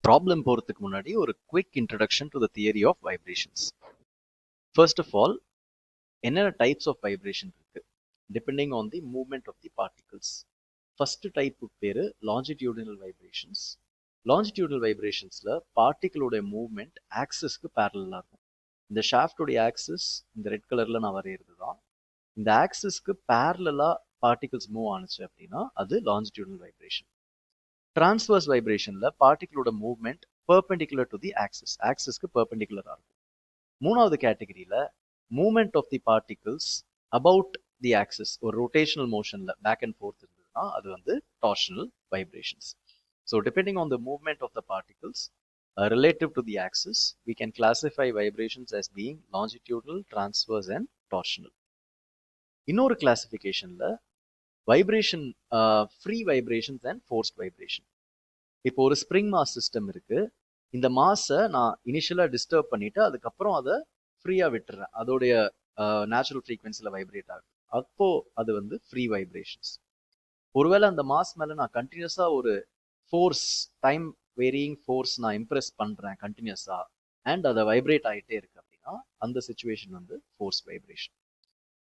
Problem போகிறதுக்கு முன்னாடி ஒரு quick introduction to the theory of vibrations. First of all, என்னென்ன டைப்ஸ் ஆஃப் வைப்ரேஷன் இருக்கு depending on the movement of the particles. First டைப்புக்கு பேர் longitudinal vibrations. Longitudinal வைப்ரேஷன்ஸில் பார்ட்டிகளோட மூவ்மெண்ட் ஆக்சிஸ்க்கு பேரலாக இருக்கும். இந்த ஷாஃப்டோடைய ஆக்சிஸ் இந்த ரெட் கலரில் நான் வரைகிறது தான். இந்த ஆக்சிஸ்க்கு பேரலாக பார்ட்டிகல்ஸ் மூவ் ஆனிச்சு அப்படின்னா அது லாஞ்சிடியூடினல் வைப்ரேஷன். டிரான்ஸ்வர்ஸ் வைப்ரேஷனில் பார்ட்டிகளோட movement perpendicular to the axis, ஆக்சிஸ்க்கு பெர்பெண்டிகுலராக இருக்கும். மூணாவது கேட்டகரியில் movement of the particles about the axis, ஒரு ரொட்டேஷனல் மோஷனில் பேக் அண்ட் ஃபோர்த் இருந்ததுன்னா அது வந்து torsional vibrations. So depending on the movement of the particles relative to the axis, we can classify vibrations as being longitudinal, transverse and torsional. இன்னொரு கிளாசிஃபிகேஷன்ல vibration, free vibrations and forced vibration. இப்போ ஒரு spring mass system இருக்கு. இந்த மாஸை நான் இனிஷியலாக disturb பண்ணிட்டு அதுக்கப்புறம் அதை ஃப்ரீயாக விட்டுறேன், அதோடைய நேச்சுரல் ஃப்ரீக்வன்சியில் வைப்ரேட் ஆகுது. அப்போ அது வந்து ஃப்ரீ வைப்ரேஷன்ஸ். ஒருவேளை அந்த மாஸ் மேலே நான் கண்டினியூஸாக ஒரு ஃபோர்ஸ், டைம் வேரியிங் ஃபோர்ஸ் நான் இம்ப்ரெஸ் பண்ணுறேன் கண்டினியூஸாக, அண்ட் அதை வைப்ரேட் ஆகிட்டே இருக்கு அப்படின்னா அந்த சுச்சுவேஷன் வந்து ஃபோர்ஸ் வைப்ரேஷன்.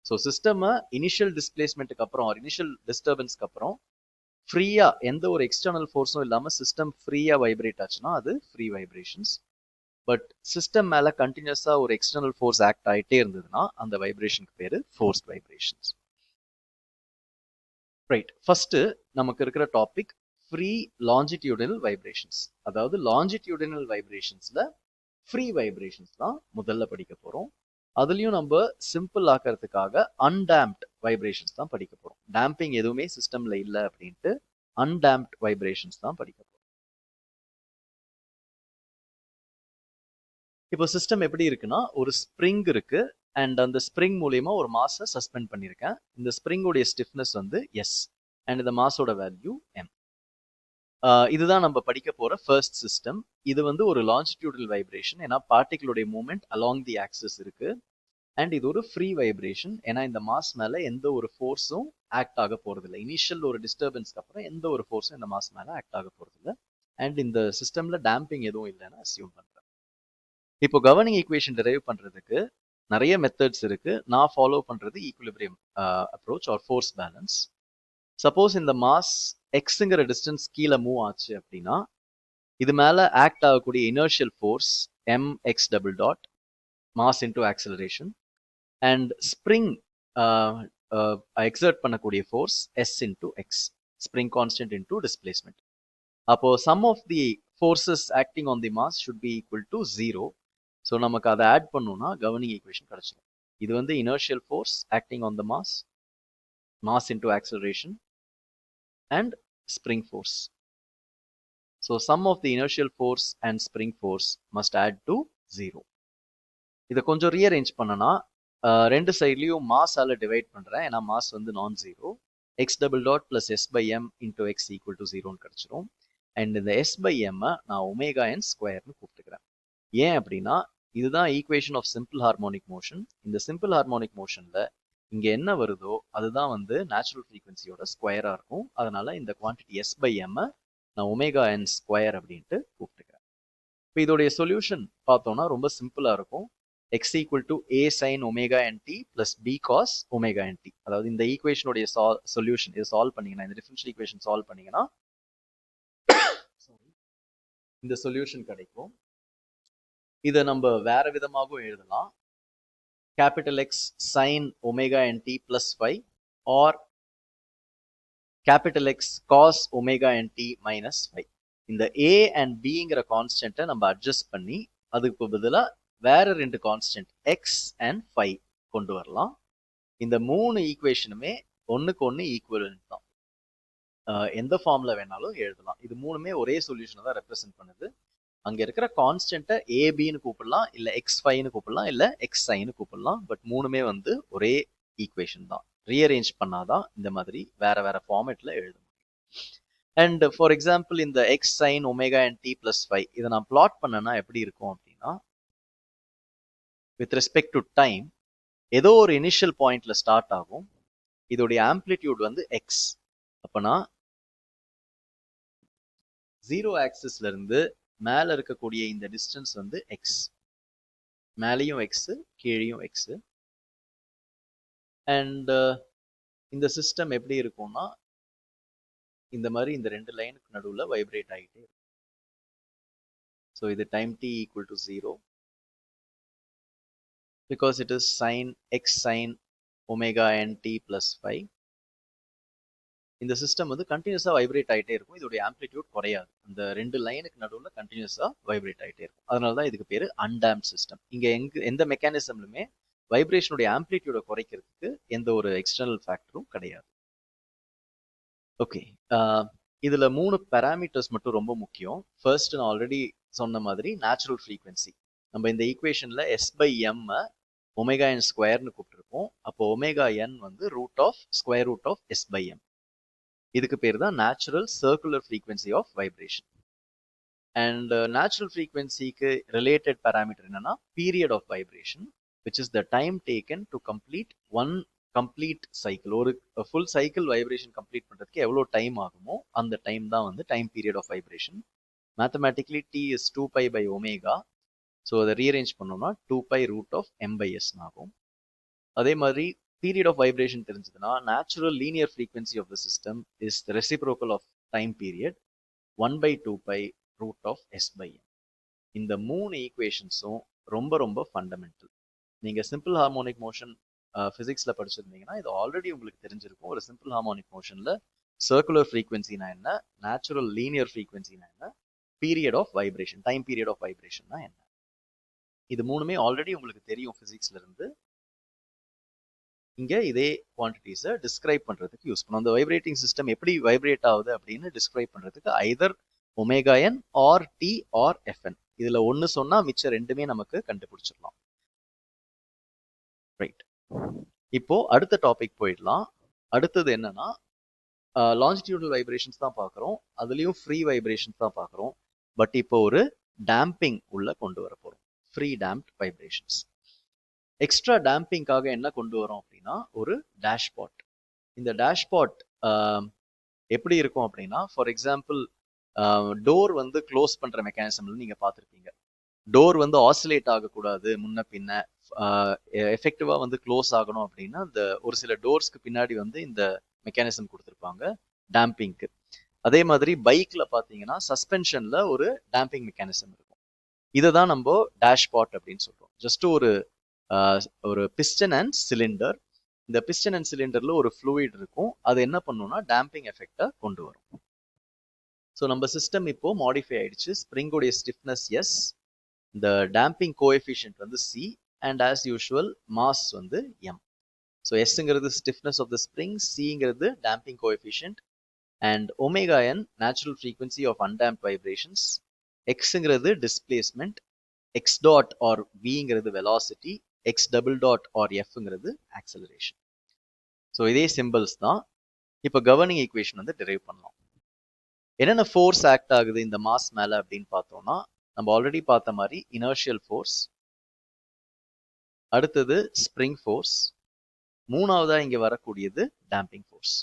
ஸோ சிஸ்டமை இனிஷியல் டிஸ்பிளேஸ்மெண்ட்டுக்கு அப்புறம் ஒரு இனிஷியல் டிஸ்டர்பன்ஸ்க்கு அப்புறம் ஃப்ரீயாக எந்த ஒரு எக்ஸ்டர்னல் ஃபோர்ஸும் இல்லாமல் சிஸ்டம் ஃப்ரீயாக வைப்ரேட் ஆச்சுன்னா அது ஃப்ரீ வைப்ரேஷன்ஸ். பட் சிஸ்டம் மேலே கண்டினியூஸாக ஒரு எக்ஸ்டர்னல் ஃபோர்ஸ் ஆக்ட் ஆகிட்டே இருந்ததுன்னா அந்த வைப்ரேஷனுக்கு பேர் ஃபோர்ஸ்ட் வைப்ரேஷன்ஸ். ரைட், ஃபர்ஸ்ட் நமக்கு இருக்கிற டாபிக் ஃப்ரீ லாஞ்சிடியூடினல் வைப்ரேஷன்ஸ். அதாவது லாஞ்சிடியூடினல் வைப்ரேஷன்ஸ்ல ஃப்ரீ வைப்ரேஷன்ஸ் தான் முதல்ல படிக்க போறோம். அதுலயும் நம்ம சிம்பிள் ஆக்கிறதுக்காக அன்டாம்ப்ட் வைப்ரேஷன்ஸ் தான் படிக்க போறோம். டேம்பிங் எதுவுமே சிஸ்டம்ல இல்லை அப்படின்ட்டு அன்டாம்ப்ட் வைப்ரேஷன்ஸ் தான் படிக்க போறோம். இப்போ சிஸ்டம் எப்படி இருக்குன்னா, ஒரு ஸ்ப்ரிங் இருக்கு அண்ட் அந்த ஸ்ப்ரிங் மூலியமா ஒரு மாஸை சஸ்பெண்ட் பண்ணியிருக்கேன். இந்த ஸ்ப்ரிங்கோடைய ஸ்டிஃப்னஸ் வந்து எஸ் அண்ட் இந்த மாஸோட வேல்யூ எம். இதுதான் நம்ம படிக்க போற ஃபர்ஸ்ட் சிஸ்டம். இது வந்து ஒரு லாஞ்சிடியூடல் வைப்ரேஷன், ஏன்னா பார்ட்டிகளுடைய மூவ்மெண்ட் அலாங் தி ஆக்சிஸ் இருக்கு. அண்ட் இது ஒரு ஃப்ரீ வைப்ரேஷன், ஏன்னா இந்த மாஸ் மேல எந்த ஒரு ஃபோர்ஸும் ஆக்ட் ஆக போறது இல்லை. இனிஷியல் ஒரு டிஸ்டர்பன்ஸ்க்கு அப்புறம் எந்த ஒரு ஃபோர்ஸும் இந்த மாஸ் மேல ஆக்ட் ஆக போறது இல்லை. அண்ட் இந்த சிஸ்டம்ல டேம்பிங் எதுவும் இல்லைன்னு அசியூம் பண்றேன். இப்போ கவர்னிங் ஈக்குவேஷன் டெரைவ் பண்றதுக்கு நிறைய மெத்தட்ஸ் இருக்கு. நான் ஃபாலோ பண்றது equilibrium approach or force balance. Suppose இந்த மாஸ் எக்ஸுங்கிற டிஸ்டன்ஸ் கீழே மூவ் ஆச்சு அப்படின்னா இது மேல ஆக்ட் ஆகக்கூடிய inertial force mx double dot mass into acceleration and spring exert பண்ணக்கூடிய force s into x, spring constant into displacement. அப்போ sum of the forces acting on the mass should be equal to 0. So நமக்கு அதை add பண்ணோம்னா governing equation கிடைச்சிடும். இது வந்து inertial force acting on the mass, mass into acceleration and spring force. So sum of the inertial force and spring force must add to 0. இதை கொஞ்சம் rearrange பண்ணனா ரெண்டு சைட்லையும் மாஸ் ஆல டிவைட் பண்றேன், ஏன்னா மாஸ் வந்து non zero. X double dot plus s by m into x equal to 0ன்னு கிடைச்சிரும். அண்ட் இந்த எஸ் பை எம் நான் ஒமேகா என் ஸ்கொயர்னு கூப்பிட்டுக்கிறேன். ஏன் அப்படின்னா இதுதான் equation of simple harmonic motion. இந்த சிம்பிள் ஹார்மோனிக் மோஷன்ல இங்க என்ன வருதோ அதுதான் வந்து நேச்சுரல் ஃப்ரீக்வன்சியோட ஸ்கொயரா இருக்கும். அதனால இந்த குவான்டிட்டி எஸ் பை எம் நான் ஒமேகா என் ஸ்கொயர் அப்படின்ட்டு கூப்பிட்டுக்கிறேன். இப்போ இதோடைய சொல்யூஷன் பார்த்தோம்னா ரொம்ப சிம்பிளா இருக்கும். X equal to A sine omega N T plus B cos omega N T. அதாவது இந்த ஈக்குவேஷனுடைய சொல்யூஷன் இதை சால்வ் பண்ணீங்கன்னா, இந்த டிஃபரன்ஷியல் ஈக்குவேஷன் சால்வ் பண்ணீங்கன்னா இந்த சொல்யூஷன் கிடைக்கும். இதை நம்ம வேற விதமாகவும் எழுதலாம். capital X sin omega nt plus phi or capital X cos omega nt minus phi. இந்த a and bங்கிற கான்ஸ்டன்ட்டை நம்ம அட்ஜஸ்ட் பண்ணி அதுக்கு பதிலா வேற ரெண்டு கான்ஸ்டன்ட் x and phi கொண்டு வரலாம். இந்த மூணு ஈக்குவேஷனுமே ஒன்னுக்கு ஒன்று ஈக்குவலன்ட் தான். எந்த ஃபார்ம்ல வேணாலும் எழுதலாம். இது மூணுமே ஒரே சொல்யூஷனை தான் ரெப்ரசென்ட் பண்ணுது. அங்க இருக்கிற கான்ஸ்டன்ட்டை ஏபின்னு கூப்பிடலாம், இல்ல எக்ஸ் ஃபைன்னு கூப்பிடலாம், இல்ல எக்ஸ் சைன்னு கூப்பிடலாம். பட் மூணுமே வந்து ஒரே ஈக்குவேஷன் தான். ரீஅரேஞ்ச் பண்ணாதான் இந்த மாதிரி வேற வேற ஃபார்மேட்ல எழுத முடியும். அண்ட் ஃபார் எக்ஸாம்பிள் இந்த x sine omega and T plus five இதை நான் பிளாட் பண்ணனா எப்படி இருக்கும் அப்படின்னா, வித் ரெஸ்பெக்ட் டு டைம் ஏதோ ஒரு இனிஷியல் பாயிண்ட்ல ஸ்டார்ட் ஆகும். இதோடைய ஆம்பிளிடியூட் வந்து எக்ஸ். அப்பனா ஜீரோ ஆக்சிஸ்ல இருந்து மேலே இருக்கக்கூடிய இந்த டிஸ்டன்ஸ் வந்து எக்ஸ், மேலேயும் எக்ஸு கீழேயும் எக்ஸு. அண்ட் இந்த சிஸ்டம் எப்படி இருக்கும்னா இந்த மாதிரி இந்த ரெண்டு லைனுக்கு நடுவில் வைப்ரேட் ஆகிட்டே இருக்கும். ஸோ இது time t equal to 0 because it is sin x sin omega n t plus 5. இந்த சிஸ்டம் வந்து கண்டினியூஸாக வைப்ரேட் ஆகிட்டே இருக்கும். இதோடைய ஆம்ப்ளிடியூட் குறையாது. இந்த ரெண்டு லைனுக்கு நடுவில் கண்டினியூஸாக வைப்ரேட் ஆகிட்டே இருக்கும். அதனால தான் இதுக்கு பேர் அன்டேம்ட் சிஸ்டம். இங்கே எந்த மெக்கானிசம்லுமே வைப்ரேஷனுடைய ஆம்ப்ளிடியூடை குறைக்கிறதுக்கு எந்த ஒரு எக்ஸ்டர்னல் ஃபேக்டரும் கிடையாது. ஓகே, இதில் 3 பேராமீட்டர்ஸ் மட்டும் ரொம்ப முக்கியம். ஃபர்ஸ்ட் நான் ஆல்ரெடி சொன்ன மாதிரி நேச்சுரல் ஃப்ரீக்வன்சி. நம்ம இந்த ஈக்குவேஷனில் S/m ஒமேகா என் ஸ்கொயர்னு கூப்பிட்டுருப்போம். அப்போ ஒமேகா என் வந்து ஸ்கொயர் ரூட் ஆஃப் S/m. இதுக்கு பேர் தான் natural circular frequency of vibration. And natural ஃப்ரீக்வன்சிக்கு ரிலேட்டட் பேராமீட்டர் என்னன்னா period of vibration, which is the time taken to complete one complete cycle. ஒரு ஃபுல் சைக்கிள் வைப்ரேஷன் கம்ப்ளீட் பண்ணுறதுக்கு எவ்வளோ time ஆகுமோ அந்த டைம் தான் வந்து time period of vibration. Mathematically t is 2π by omega. So அதை rearrange பண்ணோம்னா 2π ரூட் ஆஃப் m/s ஆகும். அதே மாதிரி பீரியட் ஆஃப் வைப்ரேஷன் தெரிஞ்சதுன்னா natural linear frequency of the system is the reciprocal of time period 1/2π root of s/m. இந்த 3 ஈக்குவேஷன்ஸும் ரொம்ப ரொம்ப fundamental. நீங்கள் சிம்பிள் ஹார்மோனிக் மோஷன் ஃபிசிக்ஸில் படிச்சிருந்தீங்கன்னா இது ஆல்ரெடி உங்களுக்கு தெரிஞ்சிருக்கும். ஒரு சிம்பிள் ஹார்மோனிக் மோஷனில் சர்க்குலர் ஃப்ரீக்வன்சினா என்ன, நேச்சுரல் லீனியர் ஃப்ரீக்வன்சினா என்ன, period of vibration time period of வைப்ரேஷன்னா என்ன, இது மூணுமே ஆல்ரெடி உங்களுக்கு தெரியும் ஃபிசிக்ஸ்ல இருந்து. இங்க இதே குவான்டிட்டிஸை டிஸ்கிரைப் பண்றதுக்கு யூஸ் பண்ணும். அந்த வைப்ரேட்டிங் சிஸ்டம் எப்படி வைப்ரேட் ஆகுது அப்படின்னு டிஸ்கிரைப் பண்றதுக்கு either omega N or T or FN, இதுல ஒன்னு சொன்னா மிச்சம் ரெண்டுமே நமக்கு கண்டுபிடிச்சிடலாம். ரைட், இப்போ அடுத்த டாபிக் போயிடலாம். அடுத்தது என்னன்னா லாஞ்சிடியூடல் வைப்ரேஷன்ஸ் தான் பார்க்குறோம். அதுலேயும் ஃப்ரீ வைப்ரேஷன்ஸ் தான் பார்க்குறோம். பட் இப்போ ஒரு டேம்பிங் உள்ள கொண்டு வர போகிறோம், ஃப்ரீ டேம்ப்ட் வைப்ரேஷன்ஸ். எக்ஸ்ட்ரா டேம்பிங்காக என்ன கொண்டு வரோம் அப்படின்னா ஒரு டேஷ்பாட். இந்த டேஷ்பாட் எப்படி இருக்கும் அப்படின்னா, ஃபார் எக்ஸாம்பிள் டோர் வந்து க்ளோஸ் பண்ணுற மெக்கானிசம்ல நீங்கள் பார்த்துருப்பீங்க. டோர் வந்து ஆசிலேட் ஆகக்கூடாது, முன்ன பின்ன எஃபெக்டிவாக வந்து க்ளோஸ் ஆகணும் அப்படின்னா இந்த ஒரு சில டோர்ஸ்க்கு பின்னாடி வந்து இந்த மெக்கானிசம் கொடுத்துருப்பாங்க டேம்பிங்க்கு. அதே மாதிரி பைக்ல பார்த்தீங்கன்னா சஸ்பென்ஷன்ல ஒரு டேம்பிங் மெக்கானிசம் இருக்கும். இதை தான் நம்ம டேஷ்பாட் அப்படின்னு சொல்றோம். ஜஸ்ட் ஒரு பிஸ்டன் அண்ட் சிலிண்டர். இந்த பிஸ்டன் அண்ட் சிலிண்டர்ல ஒரு ஃப்ளூயிட் இருக்கும். அது என்ன பண்ணும்னா டேம்பிங் எஃபெக்டை கொண்டு வரும். ஸோ நம்ம சிஸ்டம் இப்போ மாடிஃபை ஆயிடுச்சு. ஸ்ப்ரிங்கோடைய ஸ்டிஃப்னஸ் எஸ், இந்த டேம்பிங் கோஎஃபிஷியன்ட் வந்து C, and as usual mass வந்து எம். ஸோ எஸ்ங்கிறது ஸ்டிஃப்னஸ் ஆஃப் த ஸ்ப்ரிங், சிங்கிறது damping coefficient, and omega N natural frequency of undamped vibrations, எக்ஸுங்கிறது டிஸ்பிளேஸ்மெண்ட், எக்ஸ் டாட் ஆர் விங்கிறது velocity, X double dot or எஃப்ங்கிறது acceleration. So இதே சிம்பிள்ஸ் தான். இப்போ கவர்னிங் ஈக்குவேஷன் வந்து டிரைவ் பண்ணலாம். என்னென்ன ஃபோர்ஸ் ஆக்ட் ஆகுது இந்த மாஸ் மேல அப்படின்னு பார்த்தோம்னா, நம்ம ஆல்ரெடி பார்த்த மாதிரி இனர்ஷியல் ஃபோர்ஸ், அடுத்தது ஸ்ப்ரிங் ஃபோர்ஸ், மூணாவதா இங்க வரக்கூடியது டேம்பிங் ஃபோர்ஸ்.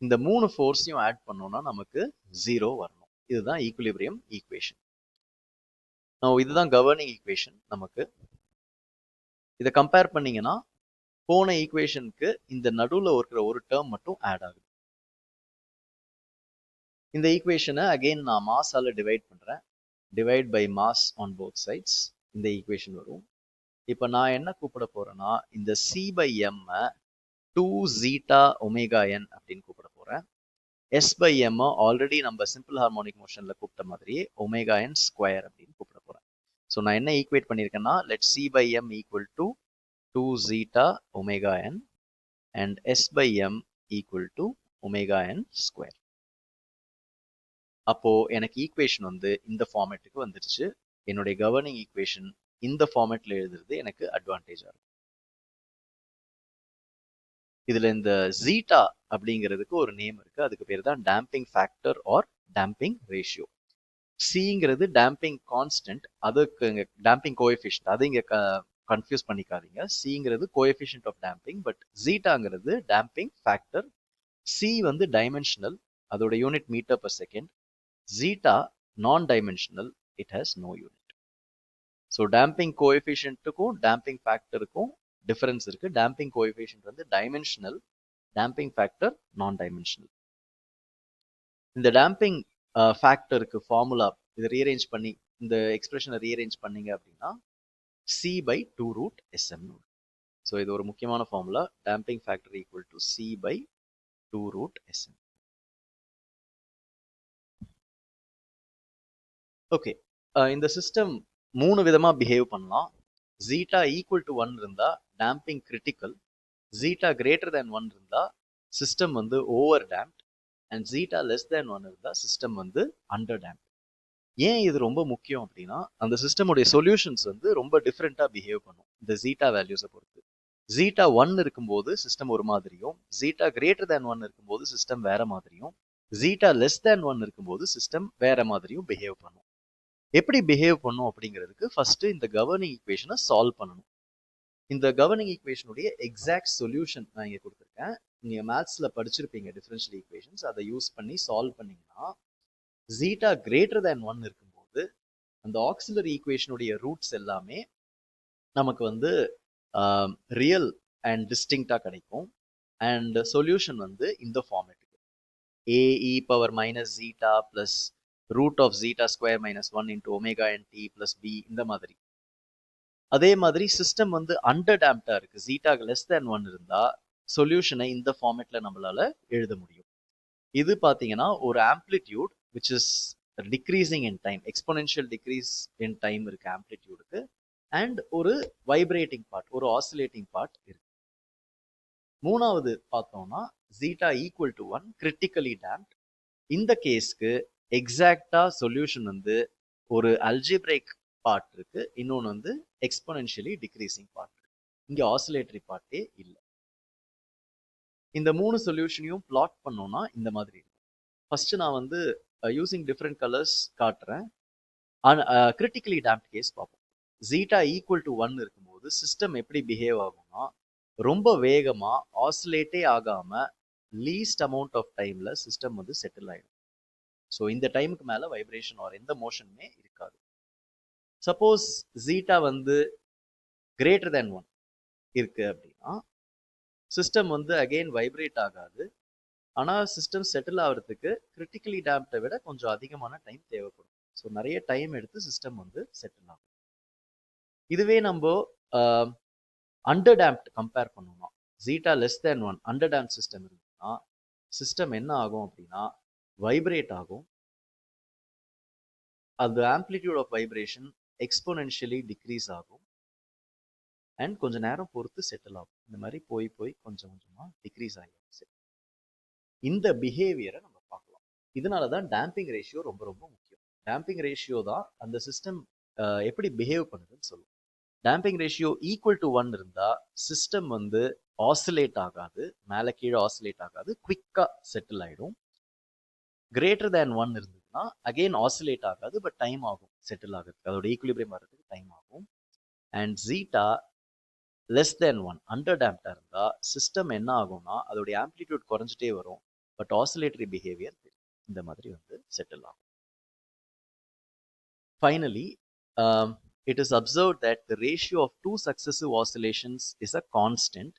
இந்த 3 ஃபோர்ஸையும் ஆட் பண்ணோம்னா நமக்கு 0 வரணும். இதுதான் ஈக்குலிபிரியம் ஈக்குவேஷன். இதுதான் கவர்னிங் ஈக்குவேஷன். நமக்கு இதை கம்பேர் பண்ணீங்கன்னா போன ஈக்குவேஷனுக்கு இந்த நடுவில் இருக்கிற ஒரு டேர்ம் மட்டும் ஆட் ஆகுது. இந்த ஈக்குவேஷனை அகெயின் நான் மாஸால டிவைட் பண்றேன். Divide by mass on both sides. இந்த ஈக்குவேஷன் வரும். இப்போ நான் என்ன கூப்பிட போறேன்னா இந்த C/m 2 zeta omega n அப்படின்னு கூப்பிட போறேன். S/m ஆல்ரெடி நம்ம சிம்பிள் ஹார்மோனிக் மோஷன்ல கூப்பிட்ட மாதிரி ஒமேகா n ஸ்கொயர் அப்படின்னு கூப்பிட போறேன். ஸோ நான் என்ன ஈக்குவேட் பண்ணியிருக்கேன்னா let C/m equal to 2 zeta omega n and S/m equal to omega n square. அப்போ எனக்கு ஈக்குவேஷன் வந்து இந்த ஃபார்மேட்டுக்கு வந்துருச்சு. என்னுடைய கவர்னிங் ஈக்குவேஷன் இந்த ஃபார்மேட்ல எழுதுறது எனக்கு அட்வான்டேஜா இருக்கும். இதுல இந்த ஜீட்டா அப்படிங்கிறதுக்கு ஒரு நேம் இருக்கு. அதுக்கு பேர் தான் damping factor or damping ratio. சிங்கிறது டேம்பிங் கான்ஸ்டன்ட், அதுக்கு டேம்பிங் கோஎஃபிஷியன்ட், அது இங்க கன்ஃபியூஸ் பண்ணிக்காதீங்க. சிங்கிறது கோஎஃபிஷியன்ட் ஆஃப் டேம்பிங், பட் ஜீட்டாங்கிறது டேம்பிங் ஃபேக்டர். சி வந்து டைமென்ஷனல், அதோட unit metre per second. Zeta non-dimensional, it has no unit. So damping coefficient-க்கும் damping factor-க்கும் difference இருக்கு. Damping coefficient வந்து dimensional, damping factor non-dimensional. இந்த damping factor-க்கு formula இதை rearrange பண்ணி இந்த எக்ஸ்பிரஷனை rearrange பண்ணீங்க அப்படின்னா C by 2 root SM. So இது ஒரு முக்கியமான formula. damping factor equal to C by 2 root SM. Okay, இந்த சிஸ்டம் 3 விதமா பிஹேவ் பண்ணலாம். ஜீட்டா ஈக்குவல் டு 1 இருந்தா damping critical, zeta greater than 1 இருந்தா சிஸ்டம் வந்து over damped, and zeta less than 1 இருந்தா சிஸ்டம் வந்து அண்டர் டேம்ப்ட். ஏன் இது ரொம்ப முக்கியம் அப்படின்னா, அந்த சிஸ்டமுடைய சொல்யூஷன்ஸ் வந்து ரொம்ப டிஃப்ரெண்டா பிஹேவ் பண்ணும் இந்த ஜீட்டா வேல்யூஸை பொறுத்து. ஜீட்டா 1 இருக்கும்போது சிஸ்டம் ஒரு மாதிரியும், ஜீட்டா கிரேட்டர் தேன் 1 இருக்கும்போது சிஸ்டம் வேற மாதிரியும், ஜீட்டா லெஸ் தேன் 1 இருக்கும்போது சிஸ்டம் வேற மாதிரியும் பிஹேவ் பண்ணும். எப்படி பிஹேவ் பண்ணும் அப்படிங்கிறதுக்கு ஃபர்ஸ்ட் இந்த கவர்னிங் ஈக்குவேஷனை சால்வ் பண்ணணும். இந்த கவர்னிங் ஈக்குவேஷனுடைய எக்ஸாக்ட் சொல்யூஷன் நான் இங்கே கொடுத்துருக்கேன். நீங்க மேத்ஸ்ல படிச்சிருப்பீங்க டிஃபரன்ஷியல் ஈக்குவேஷன்ஸ். அதை யூஸ் பண்ணி சால்வ் பண்ணீங்கன்னா ஜீட்டா கிரேட்டர் தேன் 1 இருக்கும்போது அந்த ஆக்சிலரி ஈக்குவேஷனுடைய ரூட்ஸ் எல்லாமே நமக்கு வந்து ரியல் அண்ட் டிஸ்டிங்டா கிடைக்கும். அண்ட் சொல்யூஷன் வந்து இந்த ஃபார்மேட்டுக்கு ae power minus zeta plus root of zeta square minus 1 into omega n t plus b, இந்த மாதிரி. அதே மாதிரி சிஸ்டம் வந்து அண்டர் டேம்ப்டா இருக்கு, ஜீட்டா லெஸ் தேன் 1 இருந்தா சொல்யூஷனை இந்த ஃபார்மேட்ல நம்மளால எழுத முடியும். இது பாத்தீங்கன்னா ஒரு amplitude which is decreasing in time, exponential decrease in time இருக்கு ஆம்ப்ளிடியூடுக்கு, அண்ட் ஒரு வைப்ரேட்டிங் பார்ட், ஒரு ஆசிலேட்டிங் பார்ட் இருக்கு. மூணாவது பார்த்தோம்னா ஜீட்டா ஈக்குவல் டு 1 கிரிட்டிக்கலி டேம்ப்ட். இந்த கேஸ்க்கு எக்ஸாக்டா சொல்யூஷன் வந்து ஒரு அல்ஜிப்ரைக் பார்ட் இருக்கு, இன்னொன்று வந்து எக்ஸ்பொனென்ஷியலி டிக்ரீசிங் பார்ட் இருக்கு. இங்க ஆசிலேட்டரி பார்ட்டே இல்லை. இந்த மூணு சொல்யூஷனையும் பிளாட் பண்ணோம்னா இந்த மாதிரி இருக்கும். ஃபர்ஸ்ட் நான் வந்து யூசிங் டிஃப்ரெண்ட் கலர்ஸ் காட்டுறேன். கிரிட்டிக்கலி டேம்ப்ட் கேஸ் பார்ப்போம். ஜீட்டா ஈக்குவல் டு 1 இருக்கும்போது சிஸ்டம் எப்படி பிஹேவ் ஆகும்னா, ரொம்ப வேகமா ஆசிலேட்டே ஆகாம லீஸ்ட் அமௌண்ட் ஆஃப் டைம்ல சிஸ்டம் வந்து செட்டில் ஆயிடும். ஸோ இந்த டைமுக்கு மேல வைப்ரேஷன் ஆர் எந்த மோஷனுமே இருக்காது. சப்போஸ் ஜீட்டா வந்து கிரேட்டர் தேன் 1 இருக்கு அப்படின்னா சிஸ்டம் வந்து அகெயின் வைப்ரேட் ஆகாது. ஆனால் சிஸ்டம் செட்டில் ஆகிறதுக்கு கிரிட்டிக்கலி டேம்ப்டை விட கொஞ்சம் அதிகமான டைம் தேவைப்படும். ஸோ நிறைய டைம் எடுத்து சிஸ்டம் வந்து செட்டில் ஆகும். இதுவே நம்ம அண்டர் டேம்ப்ட் கம்பேர் பண்ணோம்னா, zeta less than 1 under damped system இருந்ததுன்னா சிஸ்டம் என்ன ஆகும் அப்படின்னா வைப்ரேட் ஆகும். அந்த amplitude of vibration exponentially decrease ஆகும் அண்ட் கொஞ்ச நேரம் பொறுத்து செட்டில் ஆகும். இந்த மாதிரி போய் போய் கொஞ்சம் கொஞ்சமா டிக்ரீஸ் ஆகிடும். இந்த பிஹேவியரை நம்ம பார்க்கலாம். இதனால தான் டேம்பிங் ரேஷியோ ரொம்ப ரொம்ப முக்கியம். டேம்பிங் ரேஷியோ தான் அந்த சிஸ்டம் எப்படி பிஹேவ் பண்ணுதுன்னு சொல்லும். டேம்பிங் ரேஷியோ ஈக்குவல் டு 1 இருந்தா சிஸ்டம் வந்து ஆசிலேட் ஆகாது, மேலே கீழே ஆசிலேட் ஆகாது, குவிக்கா செட்டில் ஆயிடும். கிரேட்டர் தேன் 1 இருந்ததுன்னா அகெயின் ஆசிலேட் ஆகாது, பட் டைம் ஆகும் செட்டில் ஆகிறதுக்கு, அதோட ஈக்குலிபிரியம் வர்றதுக்கு டைம் ஆகும். And zeta less than 1 under டேம்ப்டா இருந்தா சிஸ்டம் என்ன ஆகும்னா அதோடைய ஆம்ப்ளிடியூட் குறைஞ்சிட்டே வரும், பட் ஆசிலேட்டரி பிஹேவியர் இந்த மாதிரி வந்து செட்டில் ஆகும். Finally it is observed that the ratio of two successive oscillations is a constant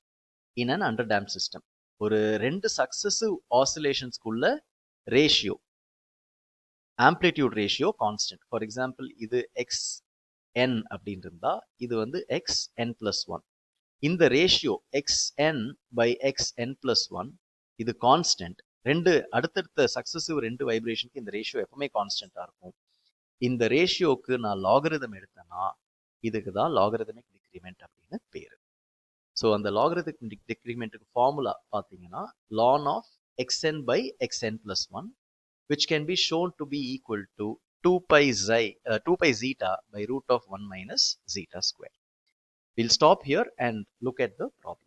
in an underdamped system. ஒரு ரெண்டு சக்சசிவ் ஆசிலேஷன்ஸ்குள்ள ratio, amplitude ratio constant. For example இது xn அப்படின்னு இருந்தா இது வந்து xn+1. இந்த ரேஷியோ xn by xn+1 இது கான்ஸ்டன்ட். ரெண்டு அடுத்தடுத்த சக்சசிவ் ரெண்டு வைப்ரேஷனுக்கு இந்த ரேஷியோ எப்பவுமே கான்ஸ்டன்டா இருக்கும். இந்த ரேஷியோக்கு நான் லாகரிதம் எடுத்தேன்னா இதுக்கு தான் லாகரிதமிக் டிக்ரிமெண்ட் அப்படின்னு பேரு. ஸோ அந்த லாகரிதமிக் டிக்ரிமெண்ட்டுக்கு ஃபார்முலா பார்த்தீங்கன்னா ln of xn by xn+1 which can be shown to be equal to 2 pi zeta by root of 1 minus zeta square. We'll stop here and look at the problem.